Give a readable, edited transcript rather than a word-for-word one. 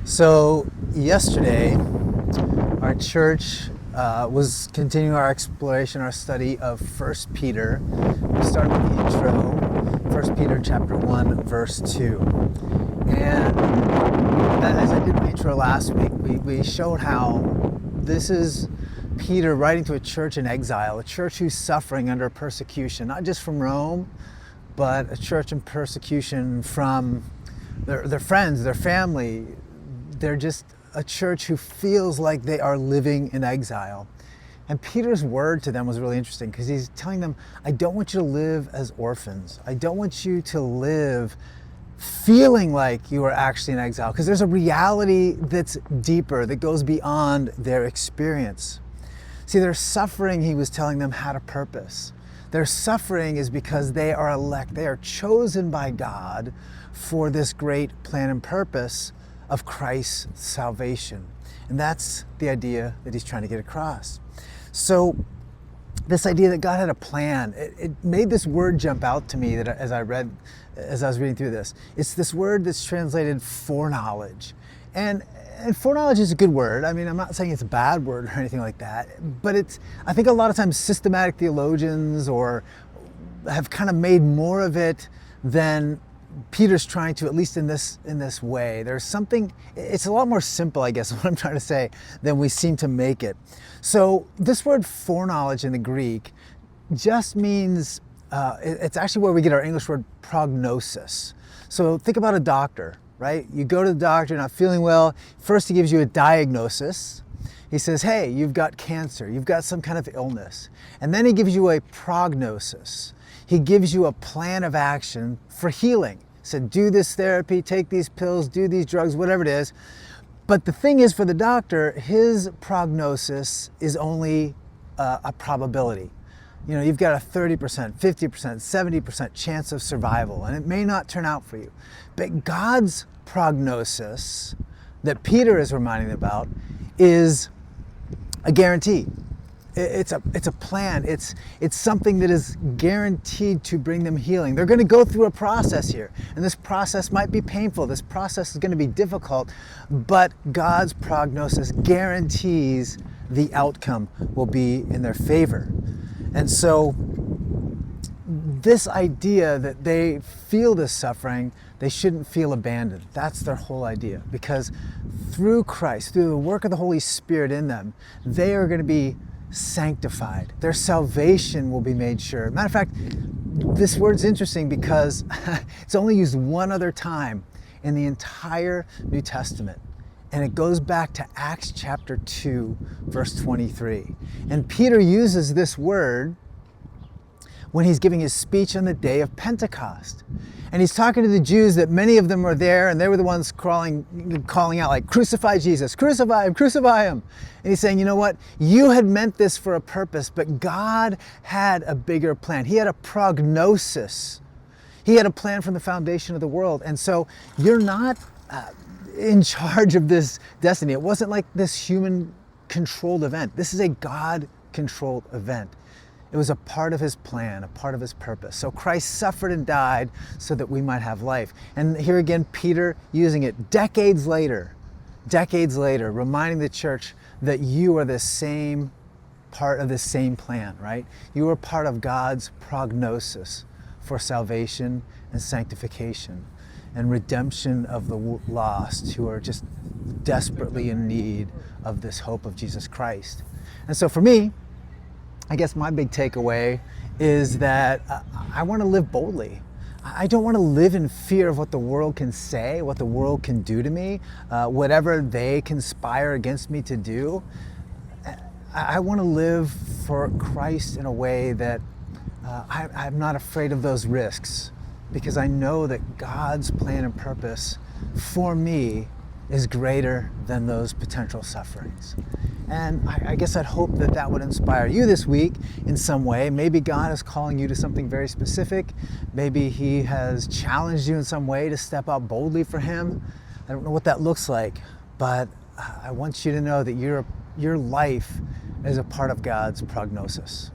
So yesterday, our church was continuing our exploration, our study of First Peter. We started with the intro, First Peter chapter 1, verse 2. And as I did my intro last week, we showed how this is Peter writing to a church in exile, a church who's suffering under persecution, not just from Rome, but a church in persecution from their friends, their family. They're just a church who feels like they are living in exile. And Peter's word to them was really interesting because he's telling them, I don't want you to live as orphans. I don't want you to live feeling like you are actually in exile, because there's a reality that's deeper, that goes beyond their experience. See, their suffering, he was telling them, had a purpose. Their suffering is because they are elect. They are chosen by God for this great plan and purpose of Christ's salvation. And that's the idea that he's trying to get across. So this idea that God had a plan, it made this word jump out to me that as I was reading through this. It's this word that's translated foreknowledge. And foreknowledge is a good word. I mean, I'm not saying it's a bad word or anything like that, but I think a lot of times systematic theologians have kind of made more of it than Peter's trying to, at least in this way. There's something, it's a lot more simple, I guess, what I'm trying to say, than we seem to make it. So this word foreknowledge in the Greek just means, it's actually where we get our English word prognosis. So think about a doctor, right? You go to the doctor, you're not feeling well. First he gives you a diagnosis. He says, hey, you've got cancer, you've got some kind of illness. And then he gives you a prognosis. He gives you a plan of action for healing. He said, do this therapy, take these pills, do these drugs, whatever it is. But the thing is, for the doctor, his prognosis is only a probability. You know, you've got a 30%, 50%, 70% chance of survival, and it may not turn out for you. But God's prognosis that Peter is reminding them about is a guarantee. It's a plan. It's something that is guaranteed to bring them healing. They're going to go through a process here, and this process might be painful. This process is going to be difficult, but God's prognosis guarantees the outcome will be in their favor. And so this idea that they feel this suffering, they shouldn't feel abandoned. That's their whole idea, because through Christ, through the work of the Holy Spirit in them, they are going to be sanctified. Their salvation will be made sure. Matter of fact, this word's interesting because it's only used one other time in the entire New Testament. And it goes back to Acts chapter 2, verse 23. And Peter uses this word when he's giving his speech on the day of Pentecost. And he's talking to the Jews that many of them were there, and they were the ones calling out like, crucify Jesus, crucify him, crucify him. And he's saying, you know what? You had meant this for a purpose, but God had a bigger plan. He had a prognosis. He had a plan from the foundation of the world. And so you're not in charge of this destiny. It wasn't like this human-controlled event. This is a God-controlled event. It was a part of his plan, a part of his purpose. So Christ suffered and died so that we might have life. And here again, Peter using it decades later, reminding the church that you are the same part of the same plan, right? You are part of God's prognosis for salvation and sanctification and redemption of the lost who are just desperately in need of this hope of Jesus Christ. And so for me, I guess my big takeaway is that I want to live boldly. I don't want to live in fear of what the world can say, what the world can do to me, whatever they conspire against me to do. I want to live for Christ in a way that I'm not afraid of those risks, because I know that God's plan and purpose for me is greater than those potential sufferings. And I guess I'd hope that that would inspire you this week in some way. Maybe God is calling you to something very specific. Maybe he has challenged you in some way to step out boldly for him. I don't know what that looks like, but I want you to know that your life is a part of God's prognosis.